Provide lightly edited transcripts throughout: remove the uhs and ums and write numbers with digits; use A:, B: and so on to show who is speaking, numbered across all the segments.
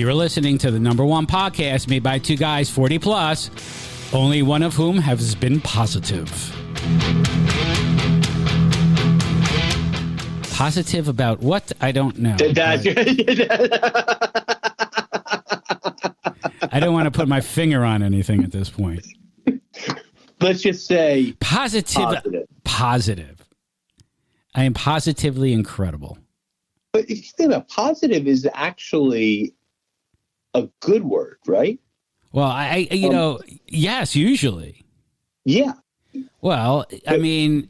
A: You're listening to the #1 podcast made by two guys 40 plus, only one of whom has been positive. Positive about what? I don't know. I don't want to put my finger on anything at this point.
B: Let's just say
A: positive. I am positively incredible.
B: But if you think about positive is actually a good word, right?
A: Well, yes, usually.
B: Yeah.
A: Well, I mean,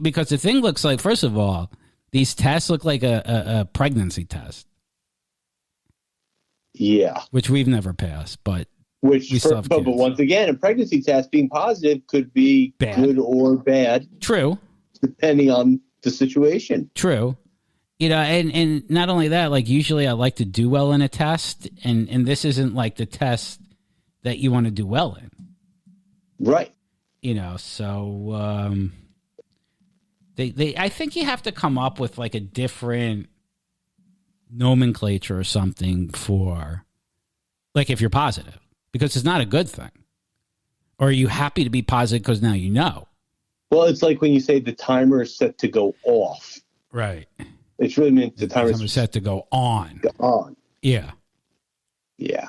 A: because the thing looks like, first of all, these tests look like a pregnancy test.
B: Yeah.
A: Which we've never passed, but
B: but once again, a pregnancy test being positive could be good or bad.
A: True.
B: Depending on the situation.
A: True. And not only that, like usually I like to do well in a test, and this isn't like the test that you want to do well in.
B: Right.
A: So I think you have to come up with like a different nomenclature or something for like if you're positive, because it's not a good thing. Or are you happy to be positive because now you know? Well,
B: it's like when you say the timer is set to go off.
A: Right.
B: It's really meant the timer
A: is set to go on.
B: Go on.
A: Yeah.
B: Yeah.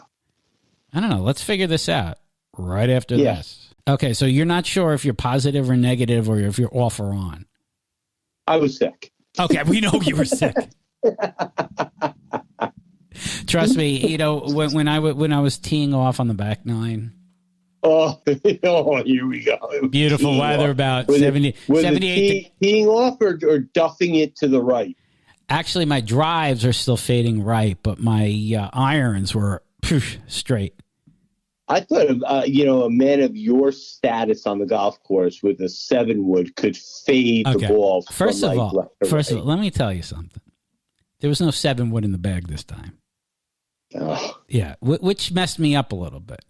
A: I don't know. Let's figure this out right after this. Okay, so you're not sure if you're positive or negative or if you're off or on.
B: I was sick.
A: Okay, we know you were sick. Trust me, when I was teeing off on the back nine.
B: Oh, here we go.
A: Beautiful
B: teeing
A: weather,
B: off.
A: about
B: was
A: 78.
B: Teeing off or duffing it to the right?
A: Actually, my drives are still fading right, but my irons were straight.
B: I thought, a man of your status on the golf course with a 7-wood could fade the ball.
A: First of all, let me tell you something. There was no 7-wood in the bag this time.
B: Oh.
A: Yeah, which messed me up a little bit.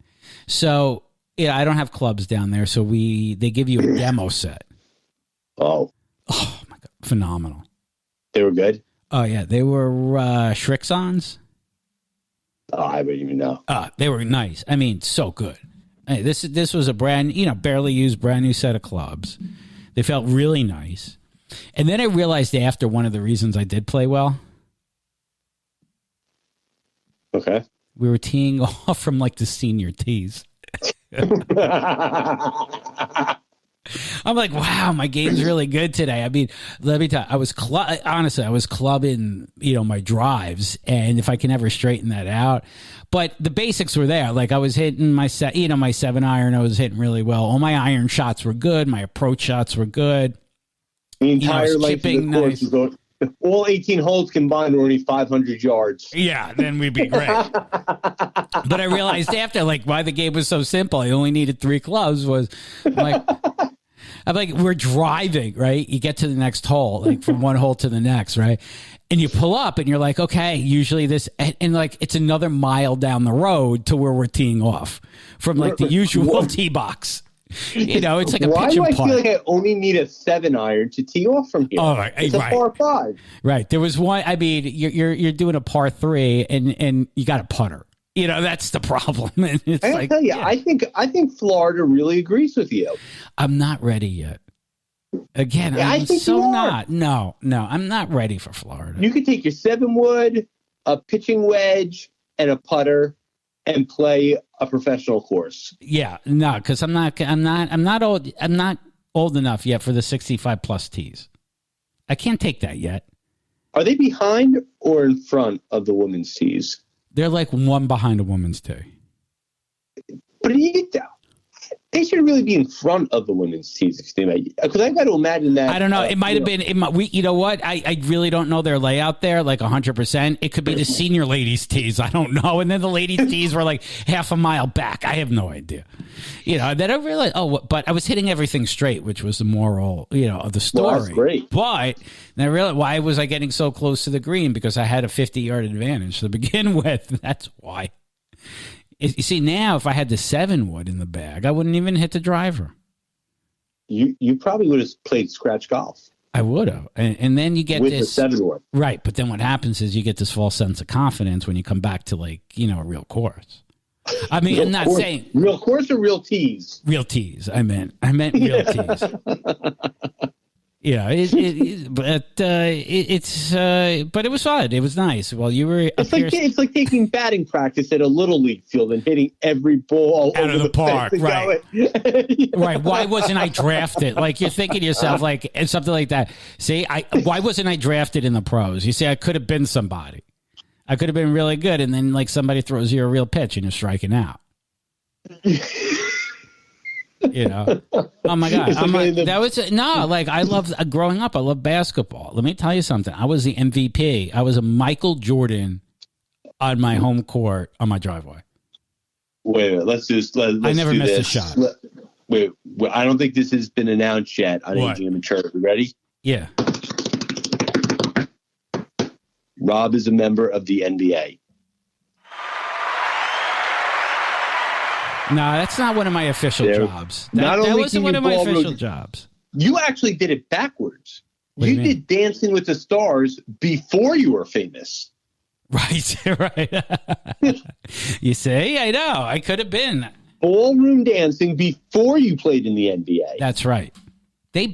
A: So, I don't have clubs down there, so they give you a demo set.
B: Oh
A: my God, phenomenal.
B: They were good?
A: Oh, yeah, they were Shrixons.
B: Oh, I wouldn't even know.
A: They were nice. I mean, so good. Hey, this was a barely used brand new set of clubs. They felt really nice. And then I realized after one of the reasons I did play well.
B: Okay.
A: We were teeing off from like the senior tees. I'm like, wow, my game's really good today. I mean, let me tell you, I was clubbing, my drives, and if I can ever straighten that out. But the basics were there. Like I was hitting my 7-iron, I was hitting really well. All my iron shots were good. My approach shots were good.
B: The entire length of the course was going. All 18 holes combined were only 500 yards.
A: Yeah, then we'd be great. But I realized after, like, why the game was so simple. I only needed 3 clubs. I'm like, we're driving, right? You get to the next hole, like from one hole to the next, right? And you pull up and you're like, okay, usually this, and like it's another mile down the road to where we're teeing off from like the usual tee box. It's like a
B: Why
A: pitch
B: do
A: and
B: I
A: putt.
B: feel like I only need a 7-iron to tee off from here?
A: Oh, right.
B: It's a par 5.
A: Right. There was one. I mean, you're doing a par 3 and you got a putter. That's the problem. And it's
B: I tell you, I think Florida really agrees with you.
A: I'm not ready yet. Again,
B: I think so
A: not. No, I'm not ready for Florida.
B: You could take your 7-wood, a pitching wedge, and a putter, and play a professional course.
A: Yeah, no, because I'm not old enough yet for the 65 plus tees. I can't take that yet.
B: Are they behind or in front of the women's tees?
A: They're like one behind a woman's tee.
B: But they should really be in front of the women's tees. Because I got to imagine that.
A: I don't know. It might have been. You know what? I really don't know their layout there, like 100%. It could be the senior ladies' tees. I don't know. And then the ladies' tees were like half a mile back. I have no idea. Then I realized, but I was hitting everything straight, which was the moral, of the story.
B: Well, that's great.
A: But then I realized, why was I getting so close to the green? Because I had a 50-yard advantage to begin with. That's why. You see, now if I had the 7-wood in the bag, I wouldn't even hit the driver.
B: You probably would have played scratch golf.
A: I would have. And then you get
B: with
A: this.
B: the 7-wood.
A: Right. But then what happens is you get this false sense of confidence when you come back to, like, a real course. I mean, I'm not saying
B: real course or real tees.
A: Real tees. I meant real tees. Yeah, but it was fun. It was nice. Well, you were.
B: It's like taking batting practice at a little league field and hitting every ball
A: out of the park, right? Right. Why wasn't I drafted? Like, you're thinking to yourself, like, and something like that. See, why wasn't I drafted in the pros? You see, I could have been somebody. I could have been really good, and then, like, somebody throws you a real pitch and you're striking out. Oh my God! I love growing up. I love basketball. Let me tell you something. I was the MVP. I was a Michael Jordan on my home court on my driveway.
B: Wait, let's
A: I never missed a shot.
B: Wait, I don't think this has been announced yet on Aging Immaturely. Ready?
A: Yeah.
B: Rob is a member of the NBA.
A: No, that's not one of my official jobs. That wasn't one of my official jobs.
B: You actually did it backwards. You did Dancing with the Stars before you were famous.
A: Right, right. You see, I know. I could have been.
B: Ballroom dancing before you played in the NBA.
A: That's right. I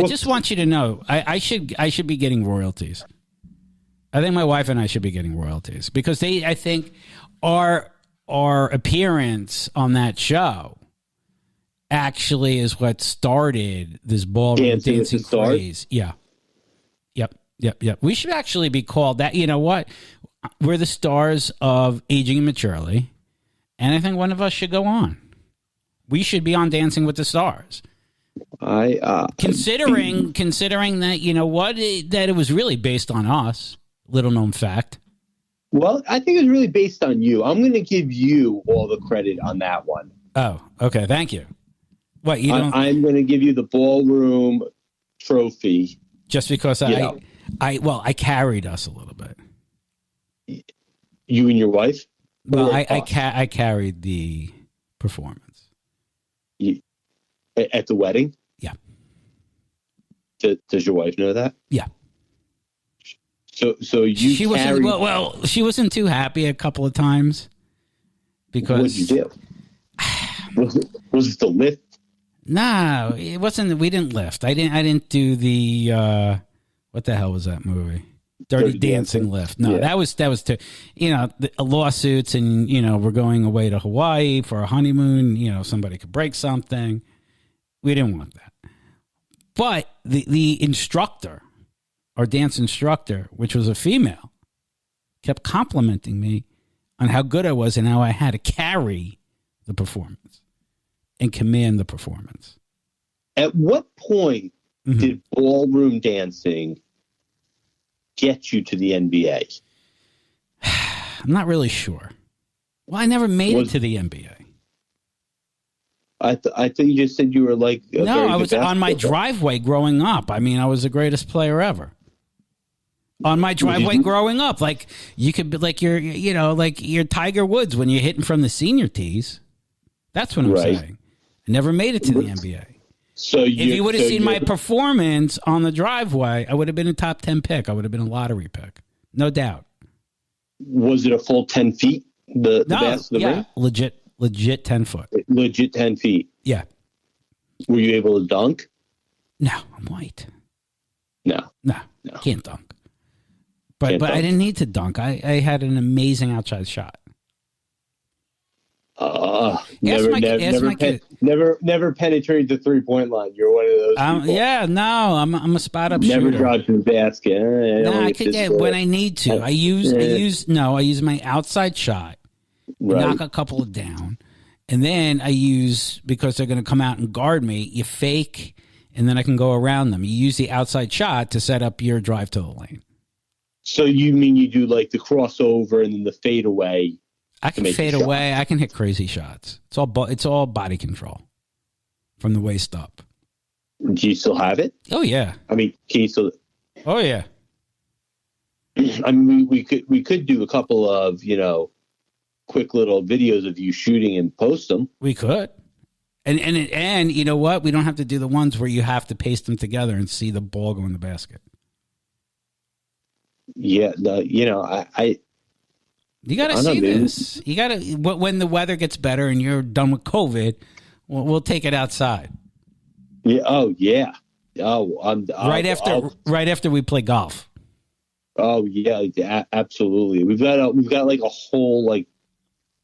A: just want you to know, I should be getting royalties. I think my wife and I should be getting royalties because I think, our appearance on that show actually is what started this ballroom dancing craze. Yeah. Yep. We should actually be called that. You know what? We're the stars of Aging Immaturely, and I think one of us should go on. We should be on Dancing with the Stars. Considering that, that it was really based on us. Little known fact.
B: Well, I think it's really based on you. I'm going to give you all the credit on that one.
A: Oh, okay. Thank you. What you don't?
B: I'm going to give you the ballroom trophy.
A: Just because I carried us a little bit.
B: You and your wife?
A: Well, I carried the performance.
B: At the wedding?
A: Yeah.
B: Does your wife know that?
A: Yeah.
B: So you
A: she wasn't she wasn't too happy a couple of times because
B: what did you do? Was it the lift?
A: No, it wasn't. We didn't lift. I didn't do the what the hell was that movie? Dirty Dancing lift. No, that was too. The lawsuits and we're going away to Hawaii for a honeymoon. Somebody could break something. We didn't want that. But the instructor. Our dance instructor, which was a female, kept complimenting me on how good I was and how I had to carry the performance and command the performance.
B: At what point did ballroom dancing get you to the NBA?
A: I'm not really sure. Well, I never made it to the NBA.
B: I thought you just said you were like
A: no, I was on my driveway growing up. I mean, I was the greatest player ever. On my driveway growing up, like you could be like your Tiger Woods when you're hitting from the senior tees. That's what I'm saying. I never made it to the NBA.
B: So
A: if you would have seen my performance on the driveway, I would have been a top 10 pick. I would have been a lottery pick, no doubt.
B: Was it a full 10 feet? The ring?
A: Legit 10 foot.
B: Legit 10 feet.
A: Yeah.
B: Were you able to dunk?
A: No, I'm white.
B: No,
A: can't dunk. But I didn't need to dunk. I had an amazing outside shot.
B: Never penetrated the 3-point line. You're one of those people.
A: Yeah, no, I'm a spot up
B: never
A: shooter.
B: Never drive to the basket.
A: I could get when I need to. I use my outside shot, knock a couple of down, and then I use, because they're going to come out and guard me, you fake, and then I can go around them. You use the outside shot to set up your drive to the lane.
B: So you mean you do like the crossover and then the fade away?
A: I can fade away. I can hit crazy shots. It's all body control from the waist up.
B: Do you still have it?
A: Oh yeah.
B: I mean, can you still?
A: Oh yeah.
B: I mean, we could do a couple of quick little videos of you shooting and post them.
A: We could. And you know what? We don't have to do the ones where you have to paste them together and see the ball go in the basket.
B: Yeah, I
A: you got to see this. You got to when the weather gets better and you're done with COVID, we'll take it outside.
B: Yeah. Oh yeah.
A: Right after we play golf.
B: Oh yeah, absolutely. We've got like a whole like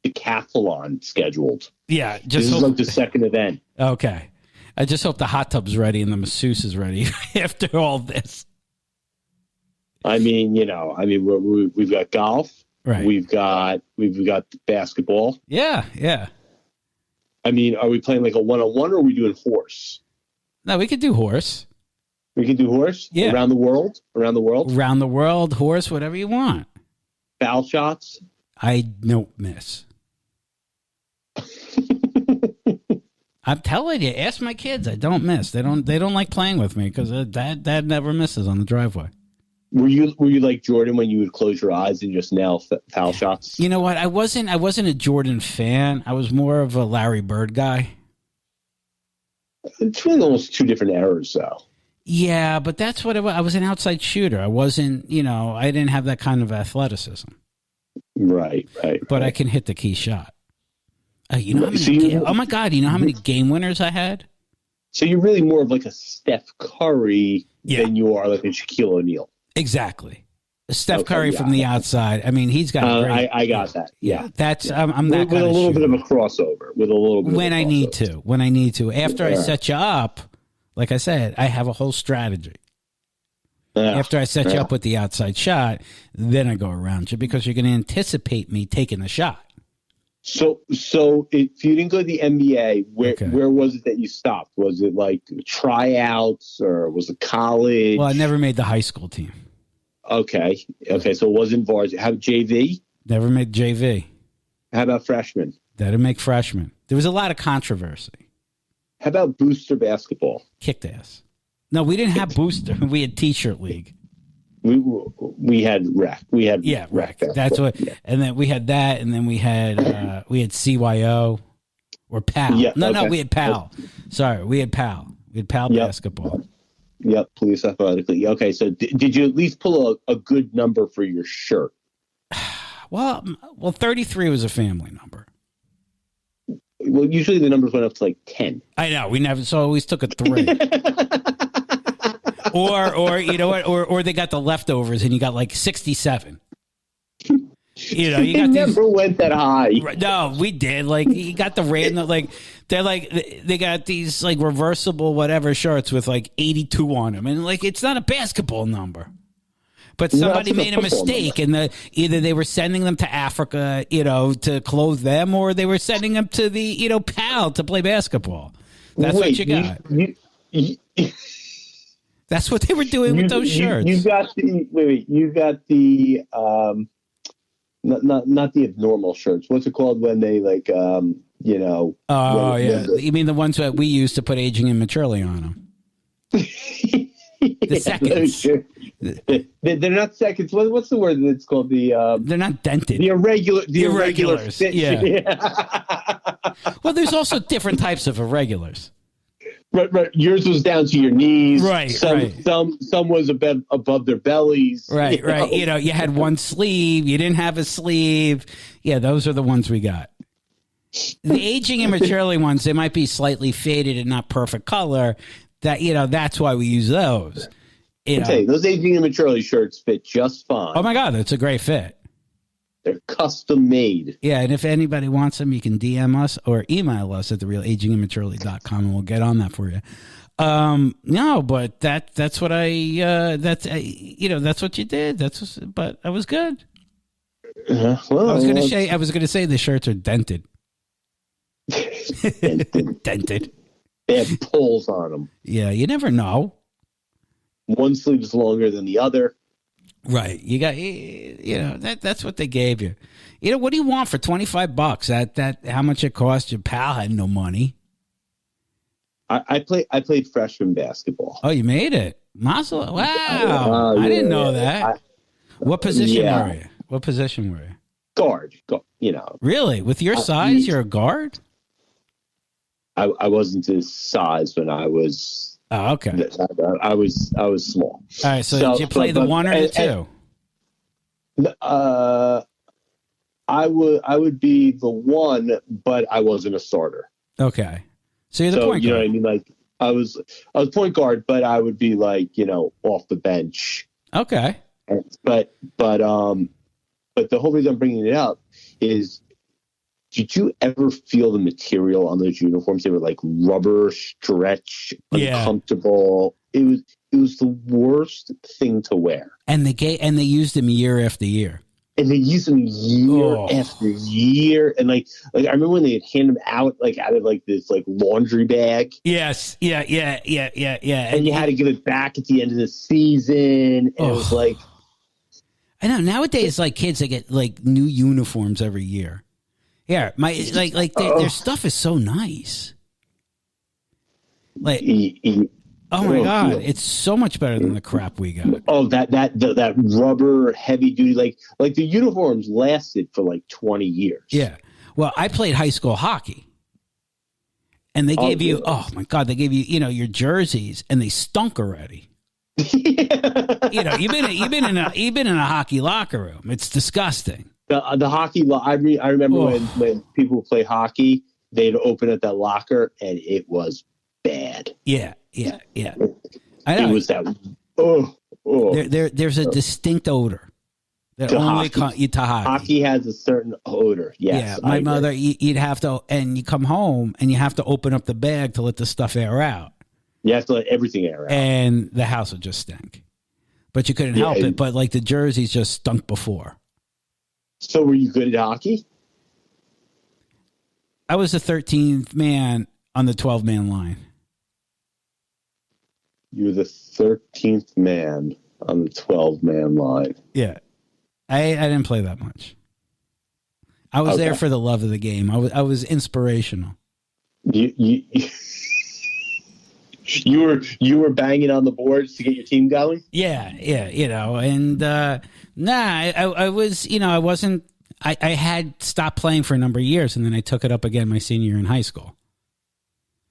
B: decathlon scheduled.
A: Yeah,
B: this is like the second event.
A: Okay, I just hope the hot tub's ready and the masseuse is ready after all this.
B: I mean, we've got golf.
A: Right.
B: We've got basketball.
A: Yeah, yeah.
B: I mean, are we playing like a one-on-one or are we doing horse?
A: No, we could do horse.
B: We can do horse?
A: Yeah.
B: Around the world?
A: Around the world, horse, whatever you want.
B: Foul shots?
A: I don't miss. I'm telling you, ask my kids. I don't miss. They don't like playing with me because dad never misses on the driveway.
B: Were you like Jordan when you would close your eyes and just nail foul shots?
A: You know what? I wasn't a Jordan fan. I was more of a Larry Bird guy.
B: It's really almost two different eras, though.
A: Yeah, but that's what I was an outside shooter. I wasn't, I didn't have that kind of athleticism.
B: Right.
A: But I can hit the key shot. How many? Oh my God! You know how many game winners I had?
B: So you're really more of like a Steph Curry than you are like a Shaquille O'Neal.
A: Exactly. Steph Curry from the outside. I mean, he's got.
B: I got that. Yeah,
A: that's. I'm that
B: with a little bit of a crossover. With a little bit.
A: When I need to. After I set you up, like I said, I have a whole strategy. After I set you up with the outside shot, then I go around you because you're going to anticipate me taking the shot.
B: So if you didn't go to the NBA, where was it that you stopped? Was it like tryouts or was it college?
A: Well, I never made the high school team.
B: Okay. So it wasn't varsity. How about JV?
A: Never made JV.
B: How about freshman?
A: Didn't make freshman. There was a lot of controversy.
B: How about booster basketball?
A: Kicked ass. No, we didn't have booster. We had T-shirt league.
B: We had rec.
A: Rec. That's what. Yeah. And then we had that, and then we had CYO or PAL. Yeah, no, we had PAL. Sorry, we had PAL. We had PAL basketball.
B: Yep, police athletically. Okay, so did you at least pull a good number for your shirt?
A: Well, 33 was a family number.
B: Well, usually the numbers went up to like 10.
A: I know. We never. So always took a 3. Or you know what? Or they got the leftovers, and you got like 67. You got
B: never went that high.
A: No, we did. Like you got the random. Like they got these like reversible whatever shirts with like 82 on them, and like it's not a basketball number. But somebody made a mistake, and either they were sending them to Africa, to clothe them, or they were sending them to the PAL to play basketball. That's what you got. That's what they were doing with those shirts.
B: You got the not the abnormal shirts. What's it called when they like Oh
A: yeah, you mean the ones that we used to put aging immaturely on them? The seconds.
B: They're not seconds. What's the word that's called?
A: They're not dented.
B: The irregulars.
A: Yeah. Well, there's also different types of irregulars.
B: Right. Yours was down to your knees.
A: Right.
B: Some was above their bellies.
A: Right. You had one sleeve. You didn't have a sleeve. Yeah, those are the ones we got. The aging immaturely ones, they might be slightly faded and not perfect color. That's why we use those.
B: Okay, those aging immaturely shirts fit just fine.
A: Oh my God, that's a great fit.
B: They're custom made.
A: Yeah, and if anybody wants them, you can DM us or email us at therealagingimaturely.com and we'll get on that for you. No, but that's what that's what you did. But I was good.
B: Well,
A: I was going to say the shirts are dented. Dented.
B: They have pulls on them.
A: Yeah, you never know.
B: One sleeve is longer than the other.
A: Right. You got, that's what they gave you. What do you want for $25? That how much it cost you? Pal had no money.
B: I played freshman basketball.
A: Oh, you made it. Wow. I didn't know that. What position were you? What position were you?
B: Guard.
A: Really? With your size, you're a guard?
B: I wasn't his size when I was.
A: Oh, okay.
B: I was small.
A: All right. So did you play the 1 or the 2?
B: I would be the 1, but I wasn't a starter.
A: Okay. So you're the point guard.
B: You know what I mean? Like I was point guard, but I would be like, off the bench.
A: Okay.
B: But the whole reason I'm bringing it up is, did you ever feel the material on those uniforms? They were like rubber, stretch, uncomfortable. It was the worst thing to wear. And
A: they used them year after year.
B: And they used them year after year. And like I remember when they'd hand them out of like this like laundry bag.
A: Yes. Yeah.
B: And you had to give it back at the end of the season. And it was like,
A: I know nowadays, like kids, they get like new uniforms every year. Yeah, their stuff is so nice. Like, oh my God, it's so much better than the crap we got.
B: Oh, that rubber heavy duty, like the uniforms lasted for like 20 years.
A: Yeah. Well, I played high school hockey, and they gave you, oh my God, they gave you, your jerseys, and they stunk already. Yeah. You've been in a hockey locker room. It's disgusting.
B: The hockey, I remember when people play hockey, they'd open up that locker and it was bad.
A: Yeah. I know.
B: It was that.
A: There's a distinct odor that only to hockey.
B: Hockey has a certain odor. Yes.
A: Yeah. My mother, you'd have to, and you come home and you have to open up the bag to let the stuff air out.
B: You have to let everything air out,
A: and the house would just stink. But you couldn't help it. But like the jerseys just stunk before.
B: So were you good at hockey?
A: I was the 13th man on the 12-man line.
B: You were the 13th man on the 12-man line.
A: Yeah. I didn't play that much. I was there for the love of the game. I was inspirational.
B: You were banging on the boards to get your team going?
A: Yeah, and I was, I wasn't, I had stopped playing for a number of years, and then I took it up again my senior year in high school.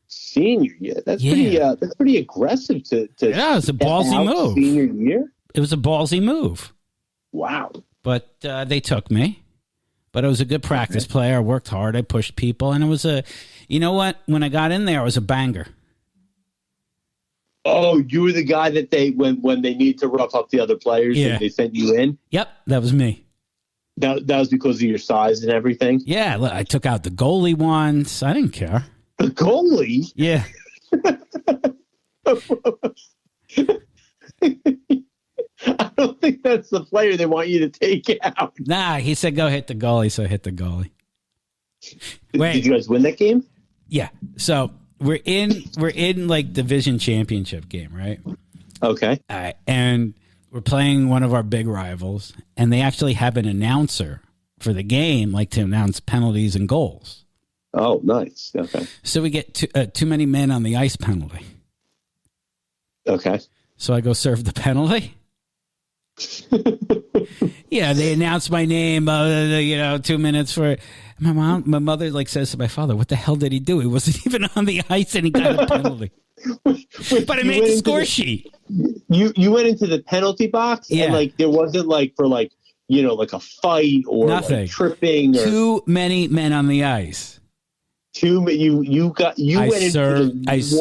B: Senior year? That's pretty aggressive to
A: yeah, it was a ballsy move.
B: Senior year?
A: It was a ballsy move.
B: Wow.
A: But they took me. But I was a good practice player. I worked hard. I pushed people, and it was you know what? When I got in there, I was a banger.
B: Oh, you were the guy that when they need to rough up the other players, they sent you in?
A: Yep, that was me.
B: That was because of your size and everything?
A: Yeah, I took out the goalie once. I didn't care.
B: The goalie?
A: Yeah.
B: I don't think that's the player they want you to take out.
A: Nah, he said go hit the goalie, so I hit the goalie. Wait.
B: Did you guys win that game?
A: Yeah. So we're in like division championship game, right?
B: Okay.
A: All right. And we're playing one of our big rivals, and they actually have an announcer for the game, like to announce penalties and goals.
B: Oh, nice. Okay.
A: So we get too many men on the ice penalty.
B: Okay.
A: So I go serve the penalty. Yeah, they announced my name, 2 minutes for my mother like says to my father, what the hell did he do? He wasn't even on the ice and he got a penalty. But I made the score sheet.
B: You went into the penalty box and like there wasn't like for like a fight or
A: nothing.
B: Like tripping or
A: too many men on the ice.
B: You went into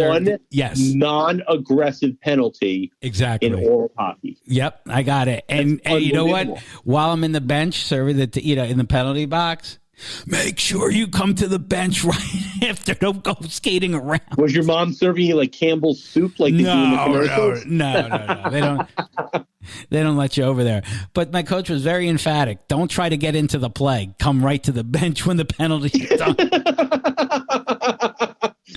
B: one non-aggressive penalty
A: exactly
B: in all hockey.
A: Yep, I got it. And you know what? While I'm in the bench serving in the penalty box, make sure you come to the bench right after. Don't go skating around.
B: Was your mom serving you like Campbell's soup like they do in the commercials?
A: No. They don't let you over there. But my coach was very emphatic. Don't try to get into the play. Come right to the bench when the penalty is done.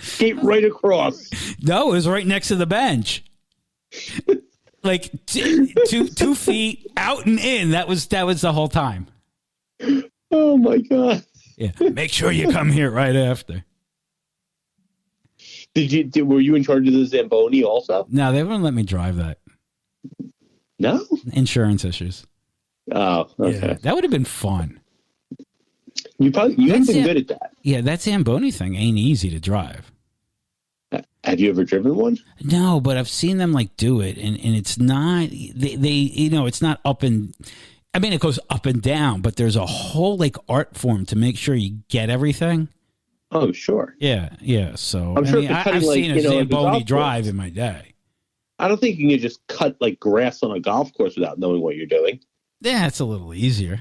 B: Skate right across.
A: No, it was right next to the bench. Like 2 feet out and in. That was the whole time.
B: Oh my God.
A: Yeah. Make sure you come here right after.
B: Were you in charge of the Zamboni also?
A: No, they wouldn't let me drive that.
B: No?
A: Insurance issues.
B: Oh, okay.
A: Yeah, that would have been fun.
B: You would have been good at that.
A: Yeah, that Zamboni thing ain't easy to drive.
B: Have you ever driven one?
A: No, but I've seen them like do it, and it's not they it's not up and. I mean, it goes up and down, but there's a whole like art form to make sure you get everything.
B: Oh, sure.
A: Yeah. So
B: I'm sure
A: I've seen a Zamboni drive in my day.
B: I don't think you can just cut like grass on a golf course without knowing what you're doing.
A: Yeah, it's a little easier.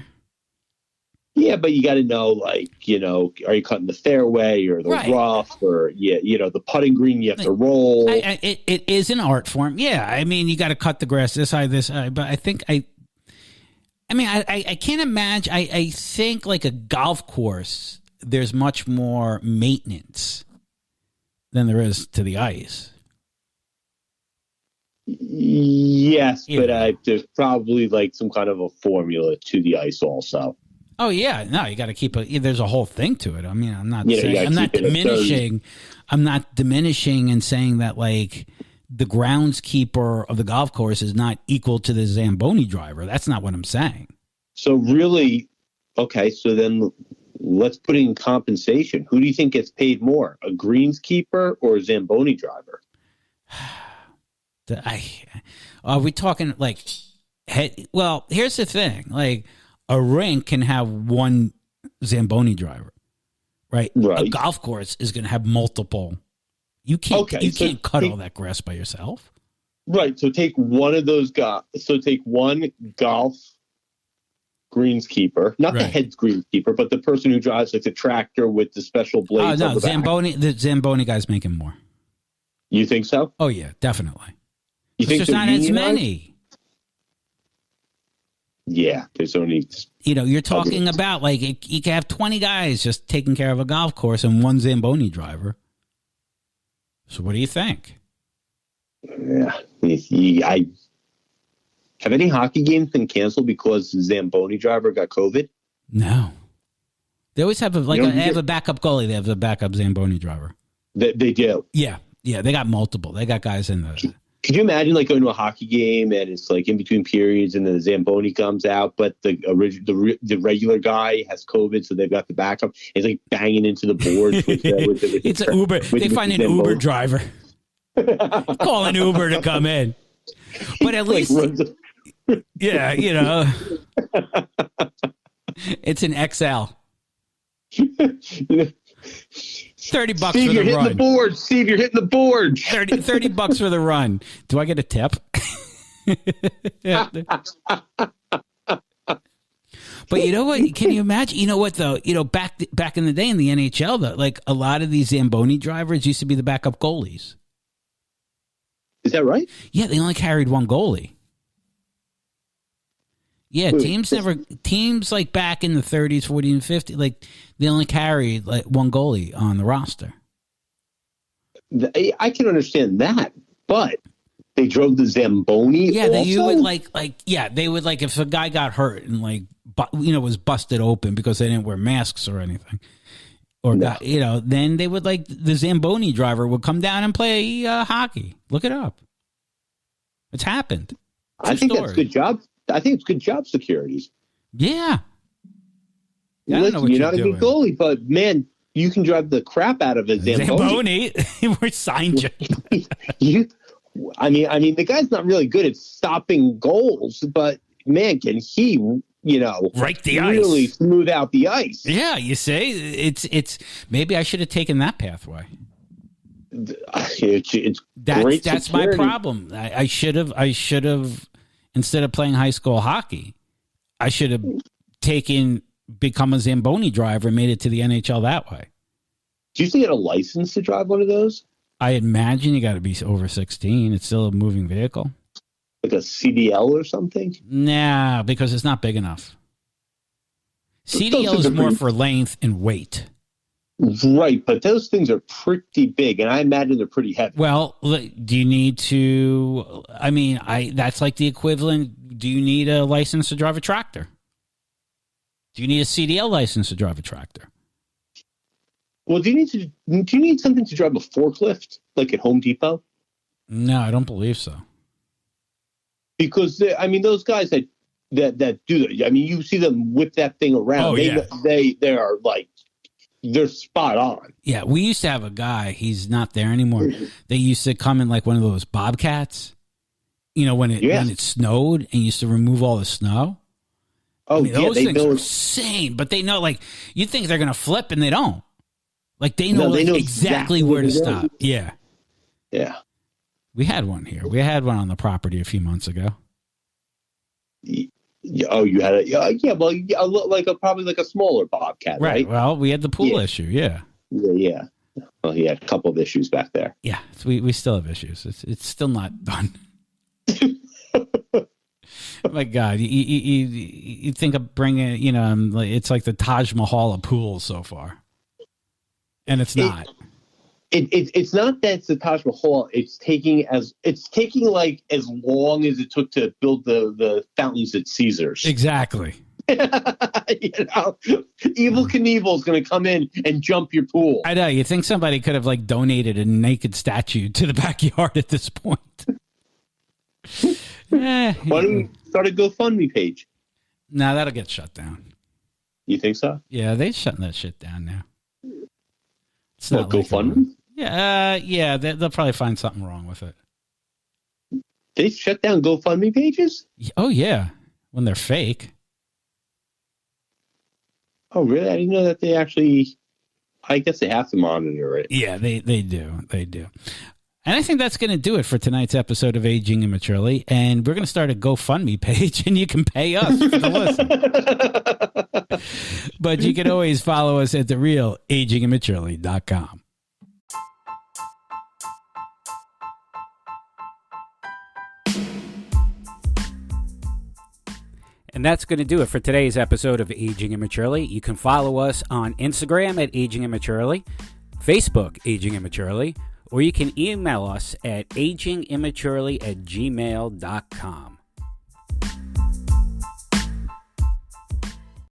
B: Yeah, but you got to know, like, are you cutting the fairway or the rough or, the putting green you have to roll.
A: It is an art form. Yeah, I mean, you got to cut the grass this side, but I think I can't imagine. I think like a golf course, there's much more maintenance than there is to the ice.
B: Yes, but there's probably like some kind of a formula to the ice also.
A: Oh yeah, no, you got to keep there's a whole thing to it. I mean, I'm not saying, I'm not diminishing. I'm not diminishing and saying that like the groundskeeper of the golf course is not equal to the Zamboni driver. That's not what I'm saying.
B: So really, okay, so then let's put in compensation. Who do you think gets paid more, a greenskeeper or a Zamboni driver?
A: Are we talking like? Well, here's the thing: like a rink can have one Zamboni driver, right? A golf course is going to have multiple. You can't. You can't cut all that grass by yourself.
B: Right. So take one of those guys. So take one golf greenskeeper, not the head greenskeeper, but the person who drives like the tractor with the special blades.
A: Oh no, the Zamboni guy's making more.
B: You think so?
A: Oh yeah, definitely.
B: You think
A: there's not as many?
B: Yeah, there's only.
A: You're talking about like you can have 20 guys just taking care of a golf course and one Zamboni driver. So what do you think?
B: Yeah, have any hockey games been canceled because the Zamboni driver got COVID?
A: No. They always have they have a backup goalie. They have a backup Zamboni driver.
B: They do.
A: Yeah. They got multiple. They got guys in the.
B: Could you imagine like going to a hockey game and it's like in between periods and then the Zamboni comes out, but the regular guy has COVID, so they've got the backup. It's like banging into the boards.
A: It's an Uber. They find an Uber driver. Call an Uber to come in. But at least, yeah, it's an XL. $30
B: Steve,
A: for the
B: you're hitting
A: run.
B: The board. Steve, you're hitting the board.
A: $30 for the run. Do I get a tip? But you know what? Can you imagine? You know what though? Back in the day in the NHL, though, like a lot of these Zamboni drivers used to be the backup goalies.
B: Is that right?
A: Yeah, they only carried one goalie. Yeah, teams like back in the 30s, 40s, and 50s, like they only carried like one goalie on the roster.
B: I can understand that, but they drove the Zamboni.
A: Yeah,
B: also?
A: you would they would like if a guy got hurt and was busted open because they didn't wear masks or anything, or then they would the Zamboni driver would come down and play hockey. Look it up. It's happened.
B: I think that's good job. I think it's good job security.
A: Yeah.
B: Listen, you're not a good goalie, but man, you can drive the crap out of a Zamboni.
A: We're signed you.
B: I mean, the guy's not really good at stopping goals, but man, can he,
A: right the
B: really
A: ice,
B: smooth out the ice?
A: Yeah, you say it's. Maybe I should have taken that pathway. That's my problem. I should have. Instead of playing high school hockey, I should have become a Zamboni driver and made it to the NHL that way.
B: Do you think you get a license to drive one of those?
A: I imagine you got to be over 16. It's still a moving vehicle.
B: Like a CDL or something?
A: Nah, because it's not big enough. CDL is more for length and weight.
B: Right, but those things are pretty big, and I imagine they're pretty heavy.
A: Well, do you need to? I mean, that's like the equivalent. Do you need a license to drive a tractor? Do you need a CDL license to drive a tractor?
B: Well, do you need something to drive a forklift, like at Home Depot?
A: No, I don't believe so.
B: Because those guys that do that. I mean, you see them whip that thing around.
A: Oh,
B: they are like. they're spot on.
A: Yeah, we used to have a guy. He's not there anymore. They used to come in like one of those bobcats. You know, when it snowed and used to remove all the snow.
B: Oh,
A: I mean, those things are insane. But they know, like, you think they're going to flip and they don't. Like, they know, they know exactly where to stop. Yeah.
B: Yeah.
A: We had one here. We had one on the property a few months ago.
B: Oh, you had probably like a smaller bobcat, right?
A: Well, we had the pool issue, yeah.
B: Yeah. Well, he had a couple of issues back there.
A: Yeah, we still have issues. It's still not done. Oh my God, you think of bringing, it's like the Taj Mahal of pools so far, and it's not.
B: It's not that it's the Taj Mahal. It's taking like as long as it took to build the fountains at Caesar's.
A: Exactly.
B: Evil Knievel is going to come in and jump your pool.
A: I know. You think somebody could have like donated a naked statue to the backyard at this point?
B: Why don't you start a GoFundMe page?
A: No, that'll get shut down.
B: You think so?
A: Yeah, they're shutting that shit down now. It's
B: not GoFundMe?
A: Yeah, they'll probably find something wrong with it.
B: They shut down GoFundMe pages?
A: Oh, yeah, when they're fake.
B: Oh, really? I didn't know that they actually... I guess they have to monitor it.
A: Yeah, they do. They do. And I think that's going to do it for tonight's episode of Aging Immaturely. And we're going to start a GoFundMe page, and you can pay us for the listen. But you can always follow us at therealagingimmaturely.com. And that's going to do it for today's episode of Aging Immaturely. You can follow us on Instagram at Aging Immaturely, Facebook Aging Immaturely, or you can email us at agingimmaturely@gmail.com.